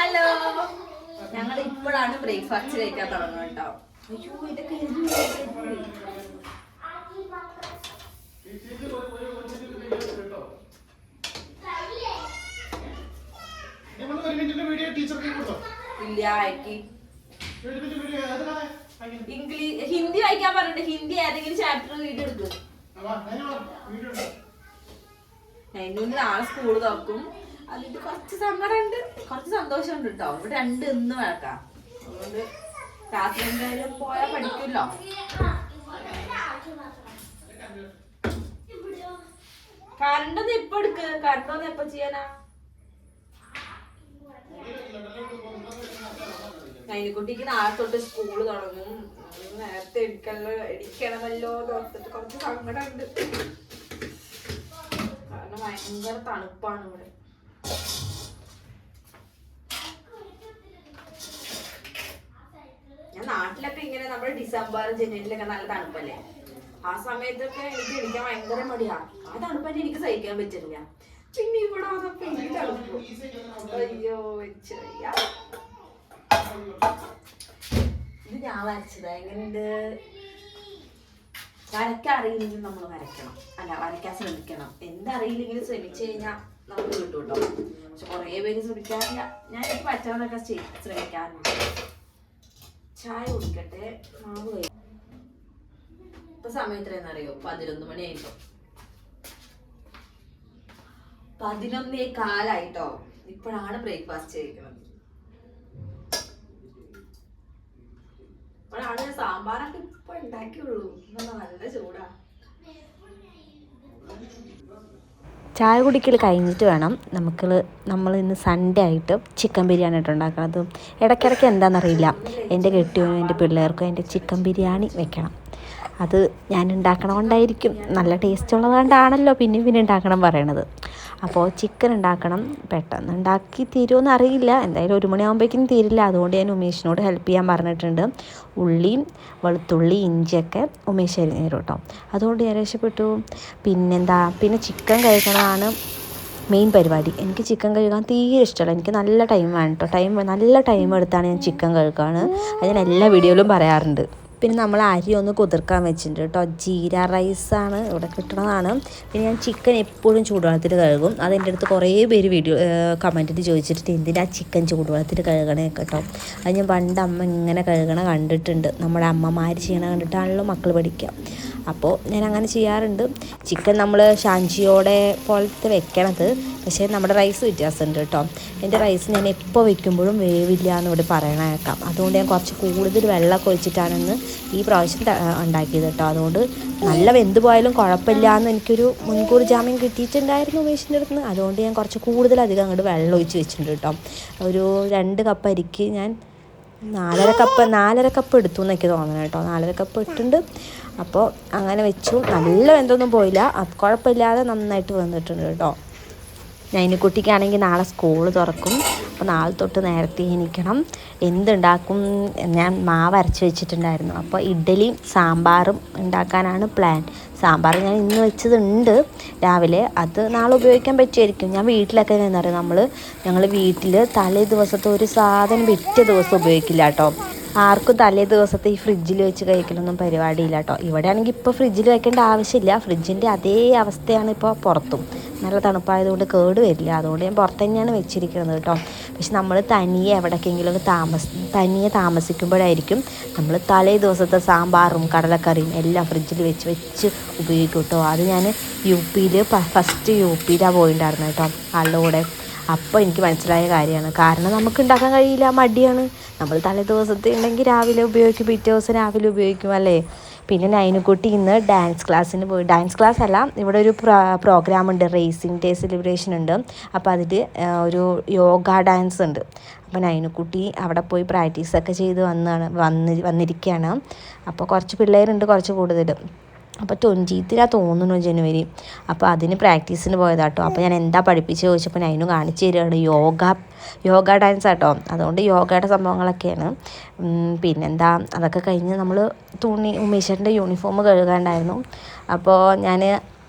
Hello, ഞങ്ങൾ ഇപ്പോഴാണ് breakfast കഴിക്കാൻ തുടങ്ങുന്നത് കേട്ടോ. അയ്യോ ഇതൊക്കെ ഇല്ല ആക്കി ഇംഗ്ലീഷ് ഹിന്ദി വായിക്കാൻ പറഞ്ഞിട്ട് ഹിന്ദി ഏതെങ്കിലും ചാപ്റ്റർ വീഡിയോ എടുക്കും. അതിൻ്റെ നാളെ സ്കൂള് തുറക്കും. അതിന്റെ കുറച്ച് സങ്കടമുണ്ട്, കുറച്ച് സന്തോഷമുണ്ട് കേട്ടോ. ഇവിടെ രണ്ട് ഇന്ന് വഴക്കാം. അതുകൊണ്ട് ക്ലാസ്സിൽ എന്തായാലും പോയാൽ പഠിക്കുമല്ലോ. കറണ്ടൊന്നും ഇപ്പൊ എടുക്ക്, കറണ്ടൊന്നും എപ്പോ ചെയ്യാനാ? നൈനിക്കുട്ടിക്ക് നാളെ തൊട്ട് സ്കൂള് തുടങ്ങും. നേരത്തെ എടിക്കണമല്ലോ ഓർത്തിട്ട് കുറച്ച് സങ്കടമുണ്ട്. കാരണം ഭയങ്കര തണുപ്പാണ് ഇവിടെ. ഞാൻ നാട്ടിലൊക്കെ ഇങ്ങനെ നമ്മുടെ ഡിസംബർ ജനുവരിയിലൊക്കെ നല്ല തണുപ്പല്ലേ, ആ സമയത്തൊക്കെ എനിക്ക് എണീക്കാൻ ഭയങ്കര മടിയാ. ആ തണുപ്പന്നെ എനിക്ക് സഹിക്കാൻ പറ്റില്ല. പിന്നെ ഇവിടെ വന്നപ്പോ എനിക്ക് തണുപ്പ്. അയ്യോ വെച്ചയ്യ. ഇത് ഞാൻ വരച്ചതാ. എങ്ങനെയുണ്ട്? വരയ്ക്കാൻ അറിയില്ലെങ്കിൽ നമ്മൾ വരയ്ക്കണം, അല്ല വരയ്ക്കാൻ ശ്രമിക്കണം. എന്തറിയില്ലെങ്കിലും ശ്രമിച്ചു കഴിഞ്ഞാൽ നമുക്ക് കിട്ടും കേട്ടോ. പക്ഷെ കുറേ പേര് ശ്രമിക്കാറില്ല. ഞാൻ എനിക്ക് പറ്റണമെന്നൊക്കെ ശ്രമിക്കാറുണ്ട്. ചായ കുടിക്കട്ടെ. മാവ് കഴിയും. ഇപ്പൊ സമയം എത്രയെന്നറിയോ? 11 മണിയായിട്ടോ. 11:15 ഇപ്പോഴാണ് ബ്രേക്ക്ഫാസ്റ്റ് കഴിക്കുന്നത്. ഇപ്പോഴാണ് സാമ്പാറൊക്കെ ഇപ്പൊ ഉണ്ടാക്കിയുള്ളൂ. നല്ല ചൂടാ. ചായ കുടിക്കൽ കഴിഞ്ഞിട്ട് വേണം നമ്മൾ ഇന്ന് സൺഡേ ആയിട്ട് ചിക്കൻ ബിരിയാണി ആയിട്ട് ഉണ്ടാക്കുന്നത്. ഇടയ്ക്കിടയ്ക്ക് എന്താണെന്നറിയില്ല, എൻ്റെ കെട്ടിയവനും എൻ്റെ പിള്ളേർക്കും എൻ്റെ ചിക്കൻ ബിരിയാണി വെക്കണം. അത് ഞാൻ ഉണ്ടാക്കണം കൊണ്ടായിരിക്കും, നല്ല ടേസ്റ്റ് ഉള്ളത് കൊണ്ടാണല്ലോ പിന്നെ ഉണ്ടാക്കണം പറയണത്. അപ്പോൾ ചിക്കൻ ഉണ്ടാക്കണം. പെട്ടെന്ന് ഉണ്ടാക്കി തീരുമെന്ന് അറിയില്ല, എന്തായാലും 1 മണിയാകുമ്പോഴേക്കും തീരില്ല. അതുകൊണ്ട് ഞാൻ ഉമേഷിനോട് ഹെൽപ്പ് ചെയ്യാൻ പറഞ്ഞിട്ടുണ്ട്. ഉള്ളിയും വെളുത്തുള്ളി ഇഞ്ചിയൊക്കെ ഉമേഷ് അരിഞ്ഞു തരും കേട്ടോ. അതുകൊണ്ട് ഞാൻ രക്ഷപ്പെട്ടു. പിന്നെ ചിക്കൻ കഴിക്കണതാണ് മെയിൻ പരിപാടി. എനിക്ക് ചിക്കൻ കഴുകാൻ തീരെ ഇഷ്ടമല്ല. എനിക്ക് നല്ല ടൈം വേണം കേട്ടോ. നല്ല ടൈം എടുത്താണ് ഞാൻ ചിക്കൻ കഴുകാണ്. അത് ഞാൻ എല്ലാ വീഡിയോയിലും പറയാറുണ്ട്. പിന്നെ നമ്മൾ അരി ഒന്ന് കുതിർക്കാൻ വെച്ചിട്ടുണ്ട് കേട്ടോ. ജീര റൈസാണ് ഇവിടെ കിട്ടണതാണ്. പിന്നെ ഞാൻ ചിക്കൻ എപ്പോഴും ചൂടുവെള്ളത്തിൽ കഴുകും. അതെൻ്റെ അടുത്ത് കുറേ പേര് കമൻറ്റിൽ ചോദിച്ചിട്ട് എന്തിനാ ചിക്കൻ ചൂടുവെള്ളത്തിൽ കഴുകണേ കേട്ടോ. അത് ഞാൻ പണ്ട് അമ്മ ഇങ്ങനെ കഴുകണ കണ്ടിട്ടുണ്ട്. നമ്മുടെ അമ്മമാർ ചെയ്യണ കണ്ടിട്ടാണല്ലോ മക്കൾ പഠിക്കുക. അപ്പോൾ ഞാൻ അങ്ങനെ ചെയ്യാറുണ്ട്. ചിക്കൻ നമ്മൾ ഷാഞ്ചിയോടെ പോലത്തെ വെക്കണത്, പക്ഷേ നമ്മുടെ റൈസ് വ്യത്യാസമുണ്ട് കേട്ടോ. എൻ്റെ റൈസ് ഞാൻ എപ്പോൾ വെക്കുമ്പോഴും വേവില്ല എന്ന് ഇവിടെ പറയണേക്കാം. അതുകൊണ്ട് ഞാൻ കുറച്ച് കൂടുതൽ വെള്ളമൊക്കെ ഒഴിച്ചിട്ടാണെന്ന് ഈ പ്രാവശ്യം ഉണ്ടാക്കിയത് കേട്ടോ. അതുകൊണ്ട് നല്ല വെന്ത് പോയാലും കുഴപ്പമില്ല എന്ന് എനിക്കൊരു മുൻകൂർ ജാമ്യം കിട്ടിയിട്ടുണ്ടായിരുന്നു ഉമേഷിൻ്റെ അടുത്ത് നിന്ന്. അതുകൊണ്ട് ഞാൻ കുറച്ച് കൂടുതലധികം അങ്ങോട്ട് വെള്ളം ഒഴിച്ച് വെച്ചിട്ടുണ്ട് കേട്ടോ. ഒരു 2 കപ്പ് അരിക്ക് ഞാൻ 4.5 കപ്പ് എടുത്തു എന്നൊക്കെ തോന്നണം കേട്ടോ. 4.5 കപ്പ് ഇട്ടുണ്ട്. അപ്പോൾ അങ്ങനെ വെച്ചു. നല്ല വെന്തൊന്നും പോയില്ല, കുഴപ്പമില്ലാതെ നന്നായിട്ട് വന്നിട്ടുണ്ട് കേട്ടോ. നൈനിക്കുട്ടിക്കാണെങ്കിൽ നാളെ സ്കൂൾ തുറക്കും. അപ്പോൾ നാളെ തൊട്ട് നേരത്തെ എണീക്കണം. എന്തുണ്ടാക്കും? ഞാൻ മാവ് അരച്ച് വെച്ചിട്ടുണ്ടായിരുന്നു. അപ്പോൾ ഇഡ്ഡലിയും സാമ്പാറും ഉണ്ടാക്കാനാണ് പ്ലാൻ. സാമ്പാർ ഞാൻ ഇന്ന് വെച്ചതുണ്ട് രാവിലെ, അത് നാളെ ഉപയോഗിക്കാൻ പറ്റുമായിരിക്കും. ഞാൻ വീട്ടിലൊക്കെ എന്താ പറയുക, ഞങ്ങൾ വീട്ടിൽ തലേ ദിവസത്തെ ഒരു സാധനം പിറ്റേ ദിവസം ഉപയോഗിക്കില്ല കേട്ടോ. ആർക്കും തലേ ദിവസത്തെ ഈ ഫ്രിഡ്ജിൽ വെച്ച് കഴിക്കലൊന്നും പരിപാടിയില്ല കേട്ടോ. ഇവിടെ ആണെങ്കിൽ ഇപ്പോൾ ഫ്രിഡ്ജിൽ വെക്കേണ്ട ആവശ്യമില്ല. ഫ്രിഡ്ജിൻ്റെ അതേ അവസ്ഥയാണ് ഇപ്പോൾ പുറത്തും. നല്ല തണുപ്പായതുകൊണ്ട് കേട് വരില്ല. അതുകൊണ്ട് ഞാൻ പുറത്ത് തന്നെയാണ് വെച്ചിരിക്കുന്നത് കേട്ടോ. പക്ഷെ നമ്മൾ തനിയെ എവിടേക്കെങ്കിലും താമസിക്കുമ്പോഴായിരിക്കും നമ്മൾ തലേ ദിവസത്തെ സാമ്പാറും കടലക്കറിയും എല്ലാം ഫ്രിഡ്ജിൽ വെച്ച് ഉപയോഗിക്കും കേട്ടോ. അത് ഞാൻ ഫസ്റ്റ് യു പിയിലാണ് പോയിട്ടുണ്ടായിരുന്നു കേട്ടോ ആളുടെ കൂടെ. അപ്പോൾ എനിക്ക് മനസ്സിലായ കാര്യമാണ്. കാരണം നമുക്ക് ഉണ്ടാക്കാൻ കഴിയില്ല, മടിയാണ്. നമ്മൾ തലേ ദിവസത്തെ ഉണ്ടെങ്കിൽ രാവിലെ ഉപയോഗിക്കും, പിറ്റേ ദിവസം രാവിലെ ഉപയോഗിക്കും അല്ലേ. പിന്നെ നൈനുക്കുട്ടി ഇന്ന് ഡാൻസ് ക്ലാസ്സിന് പോയി. ഡാൻസ് ക്ലാസ് അല്ല, ഇവിടെ ഒരു പ്രോഗ്രാം ഉണ്ട്, റേസിംഗ് ഡേ സെലിബ്രേഷൻ ഉണ്ട്. അപ്പോൾ അതിൽ ഒരു യോഗ ഡാൻസ് ഉണ്ട്. അപ്പോൾ നൈനുക്കുട്ടി അവിടെ പോയി പ്രാക്ടീസൊക്കെ ചെയ്ത് വന്നിരിക്കുകയാണ്. അപ്പോൾ കുറച്ച് പിള്ളേരുണ്ട്, കുറച്ച് കൂടുതൽ. അപ്പോൾ 20th തോന്നുന്നു ജനുവരി. അപ്പോൾ അതിന് പ്രാക്ടീസിന് പോയതാട്ടോ. അപ്പോൾ ഞാൻ എന്താ പഠിപ്പിച്ച് ചോദിച്ചപ്പോൾ നൈനു കാണിച്ചു തരികയാണ്. യോഗ ഡാൻസ് ആട്ടോ. അതുകൊണ്ട് യോഗയുടെ സംഭവങ്ങളൊക്കെയാണ്. പിന്നെന്താ, അതൊക്കെ കഴിഞ്ഞ് നമ്മൾ ഉമേശ്വരൻ്റെ യൂണിഫോം കഴുകാണ്ടായിരുന്നു. അപ്പോൾ ഞാൻ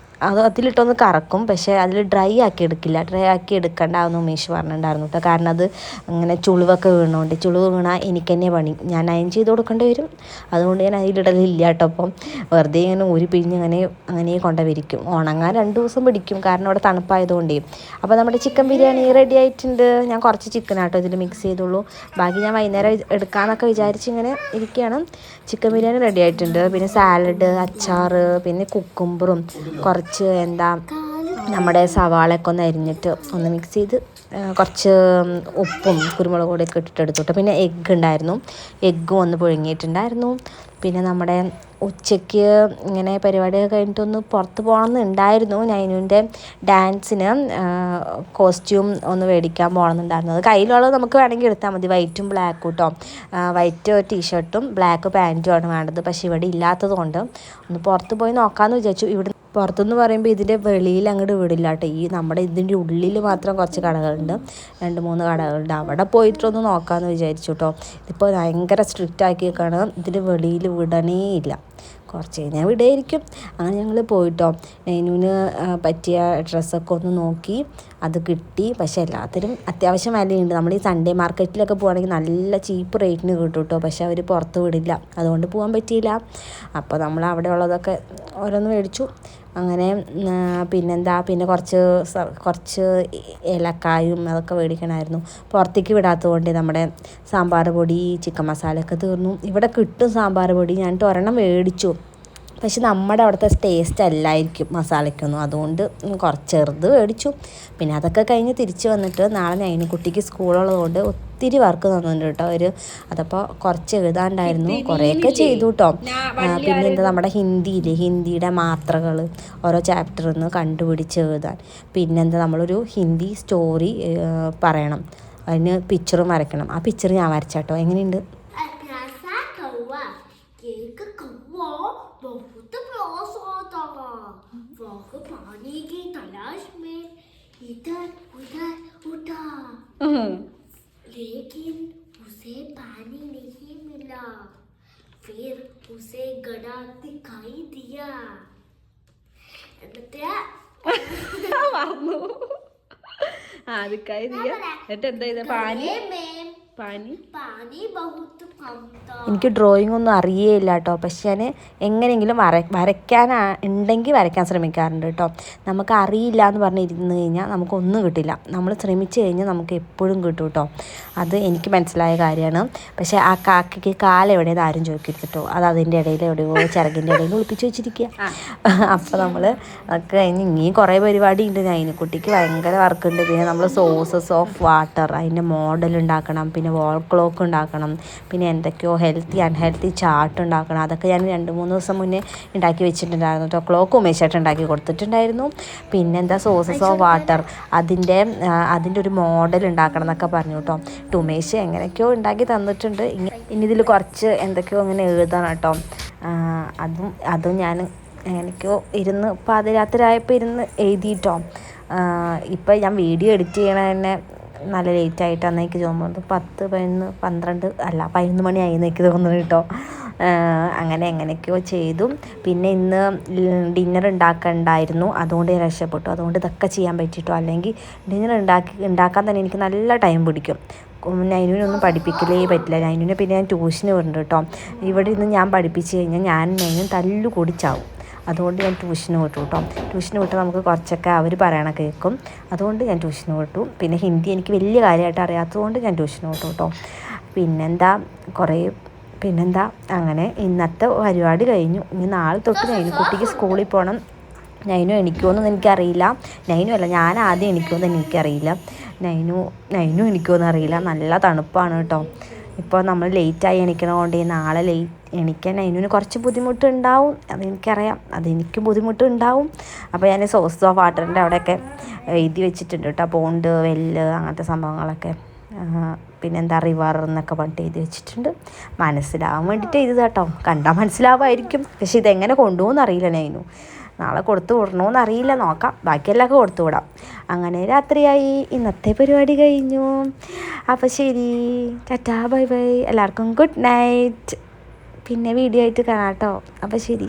അതിലിട്ടൊന്ന് കറക്കും, പക്ഷേ അതിൽ ഡ്രൈ ആക്കി എടുക്കില്ല. ഡ്രൈ ആക്കി എടുക്കണ്ടാവുന്ന ഉമേഷ് പറഞ്ഞിട്ടുണ്ടായിരുന്നു കേട്ടോ. കാരണം അത് അങ്ങനെ ചുളിവൊക്കെ വീണുകൊണ്ട്, ചുളിവ് വീണാൽ എനിക്ക് തന്നെ പണി, ഞാൻ അയൺ ചെയ്ത് കൊടുക്കേണ്ടി വരും. അതുകൊണ്ട് ഞാൻ അതിലിടലില്ല കേട്ടോ. അപ്പം വെറുതെ ഇങ്ങനെ ഊരി പിഴിഞ്ഞ് അങ്ങനെ കൊണ്ടുവരിക്കും. ഉണങ്ങാൻ 2 ദിവസം പിടിക്കും, കാരണം അവിടെ തണുപ്പായതുകൊണ്ടേ. അപ്പോൾ നമ്മുടെ ചിക്കൻ ബിരിയാണി റെഡി ആയിട്ടുണ്ട്. ഞാൻ കുറച്ച് ചിക്കനാട്ടോ ഇതിൽ മിക്സ് ചെയ്തുള്ളൂ, ബാക്കി ഞാൻ വൈകുന്നേരം എടുക്കാമെന്നൊക്കെ വിചാരിച്ച് ഇങ്ങനെ ഇരിക്കുകയാണ്. ചിക്കൻ ബിരിയാണി റെഡി ആയിട്ടുണ്ട്. പിന്നെ സാലഡ്, അച്ചാർ, പിന്നെ കുക്കുംബറും കുറച്ച് നമ്മുടെ സവാളയൊക്കെ ഒന്ന് അരിഞ്ഞിട്ട് ഒന്ന് മിക്സ് ചെയ്ത് കുറച്ച് ഉപ്പും കുരുമുളക് പൊടിയൊക്കെ ഇട്ടിട്ടെടുത്തു. പിന്നെ എഗ്ഗ് ഉണ്ടായിരുന്നു, എഗ്ഗും ഒന്ന് പുഴുങ്ങിയിട്ടുണ്ടായിരുന്നു. പിന്നെ നമ്മുടെ ഉച്ചയ്ക്ക് ഇങ്ങനെ പരിപാടിയൊക്കെ കഴിഞ്ഞിട്ടൊന്ന് പുറത്ത് പോകണമെന്നുണ്ടായിരുന്നു. നൈനുവിൻ്റെ ഡാൻസിന് കോസ്റ്റ്യൂം ഒന്ന് മേടിക്കാൻ പോകണമെന്നുണ്ടായിരുന്നു. അത് കയ്യിലുള്ളത് നമുക്ക് വേണമെങ്കിൽ എടുത്താൽ മതി, വൈറ്റും ബ്ലാക്കും കേട്ടോ. വൈറ്റ് ടീഷർട്ടും ബ്ലാക്ക് പാൻറ്റുമാണ് വേണ്ടത്. പക്ഷേ ഇവിടെ ഇല്ലാത്തത് കൊണ്ട് ഒന്ന് പുറത്ത് പോയി നോക്കാമെന്ന് വിചാരിച്ചു. ഇവിടെ പുറത്തുനിന്ന് പറയുമ്പോൾ ഇതിൻ്റെ വെളിയിൽ അങ്ങോട്ട് വിടില്ല കേട്ടോ. നമ്മുടെ ഇതിൻ്റെ ഉള്ളിൽ മാത്രം കുറച്ച് കടകളുണ്ട്, 2-3 കടകളുണ്ട്. അവിടെ പോയിട്ടൊന്ന് നോക്കാമെന്ന് വിചാരിച്ചു കേട്ടോ. ഇതിപ്പോൾ ഭയങ്കര സ്ട്രിക്റ്റ് ആക്കിയേക്കാണ്, ഇതിൻ്റെ വെളിയിൽ വിടണേ ഇല്ല. കുറച്ച് കഴിഞ്ഞാൽ വിടയായിരിക്കും. അങ്ങനെ ഞങ്ങൾ പോയിട്ടോ. നൈനുവിന് പറ്റിയ ഡ്രസ്സൊക്കെ ഒന്ന് നോക്കി, അത് കിട്ടി. പക്ഷേ എല്ലാത്തിനും അത്യാവശ്യം വിലയുണ്ട്. നമ്മൾ ഈ സൺഡേ മാർക്കറ്റിലൊക്കെ പോകുകയാണെങ്കിൽ നല്ല ചീപ്പ് റേറ്റിന് കിട്ടും കേട്ടോ. പക്ഷേ അവർ പുറത്ത് വിടില്ല, അതുകൊണ്ട് പോകാൻ പറ്റിയില്ല. അപ്പോൾ നമ്മൾ അവിടെ ഉള്ളതൊക്കെ ഓരോന്ന് മേടിച്ചു. അങ്ങനെ പിന്നെ കുറച്ച് ഏലക്കായും അതൊക്കെ മേടിക്കണമായിരുന്നു. പുറത്തേക്ക് വിടാത്തത് കൊണ്ട് നമ്മുടെ സാമ്പാർ പൊടി, ചിക്കൻ മസാലയൊക്കെ തീർന്നു. ഇവിടെ കിട്ടും സാമ്പാർ പൊടി, ഞാൻ ഒരെണ്ണം മേടിച്ചു. പക്ഷെ നമ്മുടെ അവിടുത്തെ ടേസ്റ്റ് അല്ലായിരിക്കും മസാലയ്ക്കൊന്നും, അതുകൊണ്ട് കുറച്ച് ചെറുത് മേടിച്ചു. പിന്നെ അതൊക്കെ കഴിഞ്ഞ് തിരിച്ച് വന്നിട്ട് നാളെ നൈനുകുട്ടിക്ക് സ്കൂളുള്ളതുകൊണ്ട് ഒത്തിരി വർക്ക് തന്നിട്ടുണ്ട് കേട്ടോ അവർ. അതപ്പോൾ കുറച്ച് എഴുതാണ്ടായിരുന്നു, കുറേയൊക്കെ ചെയ്തു കേട്ടോ. പിന്നെ നമ്മുടെ ഹിന്ദിയുടെ മാത്രകൾ ഓരോ ചാപ്റ്ററിൽ നിന്ന് കണ്ടുപിടിച്ച് എഴുതാൻ. നമ്മളൊരു ഹിന്ദി സ്റ്റോറി പറയണം, അതിന് പിക്ചറും വരയ്ക്കണം. ആ പിക്ചർ ഞാൻ വരച്ചാട്ടോ. എങ്ങനെയുണ്ട്? बहुत प्यास आता वह पानी की तलाश में इधर उधर उठा, लेकिन उसे पानी नहीं मिला. फिर उसे गड्ढा दिखाई दिया. എനിക്ക് ഡ്രോയിങ് ഒന്നും അറിയേയില്ല കേട്ടോ. പക്ഷെ ഞാൻ എങ്ങനെയെങ്കിലും വരയ്ക്കാൻ ശ്രമിക്കാറുണ്ട് കേട്ടോ. നമുക്ക് അറിയില്ല എന്ന് പറഞ്ഞിരുന്നു കഴിഞ്ഞാൽ നമുക്കൊന്നും കിട്ടില്ല. നമ്മൾ ശ്രമിച്ചു കഴിഞ്ഞാൽ നമുക്ക് എപ്പോഴും കിട്ടും കേട്ടോ. അത് എനിക്ക് മനസ്സിലായ കാര്യമാണ്. പക്ഷേ ആ കാക്കയ്ക്ക് കാലെവിടെയെന്ന് ആരും ചോദിക്കരുത് കേട്ടോ. അത് അതിൻ്റെ ഇടയിൽ എവിടെയോ ചിറകിൻ്റെ ഇടയിൽ ഒളിപ്പിച്ച് വെച്ചിരിക്കുക. അപ്പോൾ നമ്മൾ അതൊക്കെ കഴിഞ്ഞ് ഇനിയും കുറേ പരിപാടി ഉണ്ട്. നൈനുകുട്ടിക്ക് ഭയങ്കര വർക്കുണ്ട്. പിന്നെ നമ്മൾ സോഴ്സസ് ഓഫ് വാട്ടർ, അതിൻ്റെ മോഡൽ ഉണ്ടാക്കണം, പിന്നെ വാൾ ക്ലോക്ക് ഉണ്ടാക്കണം, പിന്നെ എന്തൊക്കെയോ ഹെൽത്തി അൺഹെൽത്തി ചാർട്ട് ഉണ്ടാക്കണം. അതൊക്കെ ഞാൻ 2-3 ദിവസം മുന്നേ ഉണ്ടാക്കി വെച്ചിട്ടുണ്ടായിരുന്നു കേട്ടോ. ക്ലോക്ക് ഉമേഷായിട്ട് ഉണ്ടാക്കി കൊടുത്തിട്ടുണ്ടായിരുന്നു. സോഴ്സസ് ഓഫ് വാട്ടർ, അതിൻ്റെ ഒരു മോഡൽ ഉണ്ടാക്കണം എന്നൊക്കെ പറഞ്ഞു കേട്ടോ. ഉമേഷ് എങ്ങനെയൊക്കെയോ ഉണ്ടാക്കി തന്നിട്ടുണ്ട്. ഇനി ഇതിൽ കുറച്ച് എന്തൊക്കെയോ അങ്ങനെ എഴുതണം കേട്ടോ. അതും ഞാൻ എങ്ങനെയൊക്കെയോ ഇരുന്ന് പാതിരാത്രി ആയപ്പോൾ ഇരുന്ന് എഴുതിയിട്ടോ. ഇപ്പം ഞാൻ വീഡിയോ എഡിറ്റ് ചെയ്യണ തന്നെ നല്ല ലേറ്റായിട്ടാണ് എനിക്ക് തോന്നുന്നത്. 11 മണിയായി എനിക്ക് തോന്നുന്നു കേട്ടോ. എങ്ങനെയൊക്കെയോ ചെയ്തു. പിന്നെ ഇന്ന് ഡിന്നർ ഉണ്ടാക്കണ്ടായിരുന്നു, അതുകൊണ്ട് ഞാൻ രക്ഷപ്പെട്ടു. അതുകൊണ്ട് ഇതൊക്കെ ചെയ്യാൻ പറ്റിയിട്ടോ. അല്ലെങ്കിൽ ഡിന്നർ ഉണ്ടാക്കാൻ തന്നെ എനിക്ക് നല്ല ടൈം പിടിക്കും. നൈനുവിനൊന്നും പഠിപ്പിക്കലേ പറ്റില്ല. നൈനുവിനെ പിന്നെ ഞാൻ ട്യൂഷന് വിടുന്നുണ്ട് കേട്ടോ. ഇവിടെ ഇന്ന് ഞാൻ പഠിപ്പിച്ച് കഴിഞ്ഞാൽ നൈനും തല്ലുകൂടി ചാവും. അതുകൊണ്ട് ഞാൻ ട്യൂഷന് വിട്ടു കേട്ടോ. ട്യൂഷന് വിട്ട് നമുക്ക് കുറച്ചൊക്കെ അവർ പറയണ കേൾക്കും. അതുകൊണ്ട് ഞാൻ ട്യൂഷന് വിട്ടു. പിന്നെ ഹിന്ദി എനിക്ക് വലിയ കാര്യമായിട്ട് അറിയാത്തതുകൊണ്ട് ഞാൻ ട്യൂഷന് വിട്ടു കേട്ടോ. അങ്ങനെ ഇന്നത്തെ പരിപാടി കഴിഞ്ഞു. ഇനി നാളെ തൊട്ട് നൈനുകുട്ടിക്ക് സ്കൂളിൽ പോകണം. നൈനു എണിക്കുമെന്നൊന്നും എനിക്കറിയില്ല. ഞാൻ ആദ്യം എണിക്കുമെന്ന് എനിക്കറിയില്ല. നൈനു എണിക്കുമെന്ന് അറിയില്ല. നല്ല തണുപ്പാണ് കേട്ടോ. ഇപ്പോൾ നമ്മൾ ലേറ്റായി എണിക്കണതുകൊണ്ട് നാളെ എണിക്കാൻ നൈനുവിന് കുറച്ച് ബുദ്ധിമുട്ടുണ്ടാവും. അതെനിക്കറിയാം, അതെനിക്കും ബുദ്ധിമുട്ടുണ്ടാവും. അപ്പോൾ ഞാൻ സോഴ്സ് ഓഫ് വാട്ടറിൻ്റെ അവിടെയൊക്കെ എഴുതി വെച്ചിട്ടുണ്ട് കേട്ടോ. പോണ്ട്, വെല്ല്, അങ്ങനത്തെ സംഭവങ്ങളൊക്കെ. റിവർ എന്നൊക്കെ പറഞ്ഞിട്ട് എഴുതി വെച്ചിട്ടുണ്ട്. മനസ്സിലാവാൻ വേണ്ടിയിട്ട് എഴുതുക കേട്ടോ. കണ്ടാൽ മനസ്സിലാവുമായിരിക്കും. പക്ഷെ ഇതെങ്ങനെ കൊണ്ടുപോകുമെന്ന് അറിയില്ല. നൈനു നാളെ കൊടുത്തു വിടണമെന്ന് അറിയില്ല, നോക്കാം. ബാക്കിയെല്ലാം കൊടുത്തു വിടാം. അങ്ങനെ രാത്രിയായി. ഇന്നത്തെ പരിപാടി കഴിഞ്ഞു. അപ്പോൾ ശരി, ടാറ്റാ, ബൈ ബൈ. എല്ലാവർക്കും ഗുഡ് നൈറ്റ്. പിന്നെ വീഡിയോ ആയിട്ട് കാണാം കേട്ടോ. അപ്പോൾ ശരി.